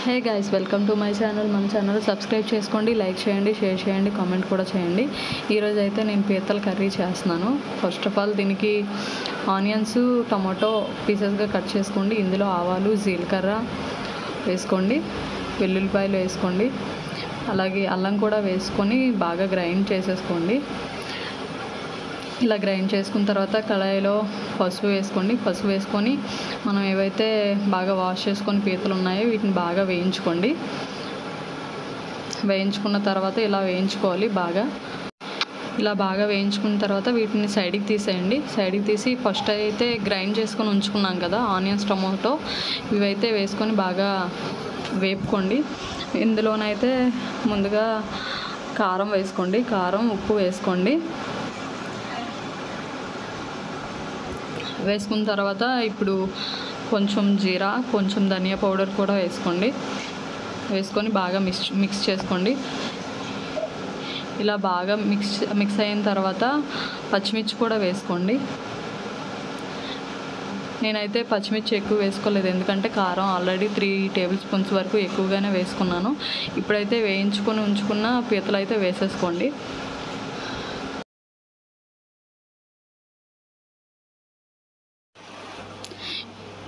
Hey guys, welcome to my channel. మన channel subscribe చేసుకోండి, like చేయండి, షేర్ చేయండి, కామెంట్ కూడా చేయండి. ఈరోజు అయితే నేను పీతల కర్రీ చేస్తున్నాను. ఫస్ట్ ఆఫ్ ఆల్ దీనికి ఆనియన్స్, టమాటో పీసెస్గా కట్ చేసుకోండి. ఇందులో ఆవాలు, జీలకర్ర వేసుకోండి, వెల్లుల్లిపాయలు వేసుకోండి, అలాగే అల్లం కూడా వేసుకొని బాగా గ్రైండ్ చేసేసుకోండి. ఇలా గ్రైండ్ చేసుకున్న తర్వాత కళాయిలో పసుపు వేసుకోండి. పసుపు వేసుకొని మనం ఏవైతే బాగా వాష్ చేసుకొని పీతలు ఉన్నాయో వీటిని బాగా వేయించుకోండి. వేయించుకున్న తర్వాత ఇలా వేయించుకోవాలి. ఇలా బాగా వేయించుకున్న తర్వాత వీటిని సైడ్కి తీసేయండి. సైడ్కి తీసి ఫస్ట్ అయితే గ్రైండ్ చేసుకొని ఉంచుకున్నాం కదా ఆనియన్స్, టమాటో, ఇవైతే వేసుకొని బాగా వేపుకోండి. ఇందులోనైతే ముందుగా కారం వేసుకోండి, కారం, ఉప్పు వేసుకోండి. వేసుకున్న తర్వాత ఇప్పుడు కొంచెం జీరా, కొంచెం ధనియా పౌడర్ కూడా వేసుకోండి. వేసుకొని బాగా మిక్స్ చేసుకోండి. ఇలా బాగా మిక్స్ అయిన తర్వాత పచ్చిమిర్చి కూడా వేసుకోండి. నేనైతే పచ్చిమిర్చి ఎక్కువ వేసుకోలేదు, ఎందుకంటే కారం ఆల్రెడీ 3 టేబుల్ స్పూన్స్ వరకు ఎక్కువగానే వేసుకున్నాను. ఇప్పుడైతే వేయించుకొని ఉంచుకున్న పీతలు అయితే వేసేసుకోండి.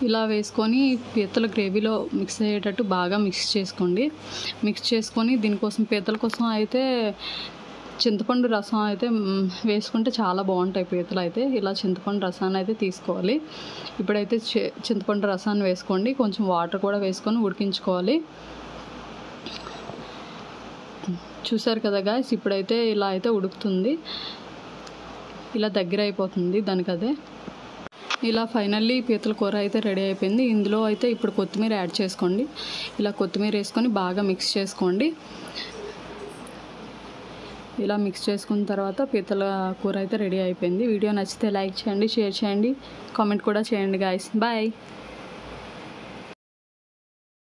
ఇలా వేసుకొని పీతల గ్రేవీలో మిక్స్ అయ్యేటట్టు బాగా మిక్స్ చేసుకోండి. మిక్స్ చేసుకొని దీనికోసం పీతల కోసం అయితే చింతపండు రసం అయితే వేసుకుంటే చాలా బాగుంటాయి పీతలు అయితే. ఇలా చింతపండు రసాన్ని అయితే తీసుకోవాలి. ఇప్పుడైతే చింతపండు రసాన్ని వేసుకోండి. కొంచెం వాటర్ కూడా వేసుకొని ఉడికించుకోవాలి. చూసారు కదా గాయ్స్, ఇప్పుడైతే ఇలా అయితే ఉడుకుతుంది. ఇలా దగ్గర అయిపోతుంది దానికదే. ఇలా ఫైనల్లీ పీతల కూర అయితే రెడీ అయిపోయింది. ఇందులో అయితే ఇప్పుడు కొత్తిమీర యాడ్ చేసుకోండి. ఇలా కొత్తిమీర వేసుకొని బాగా మిక్స్ చేసుకోండి. ఇలా మిక్స్ చేసుకున్న తర్వాత పీతల కూర అయితే రెడీ అయిపోయింది. వీడియో నచ్చితే లైక్ చేయండి, షేర్ చేయండి, కామెంట్ కూడా చేయండి గాయ్స్. బాయ్.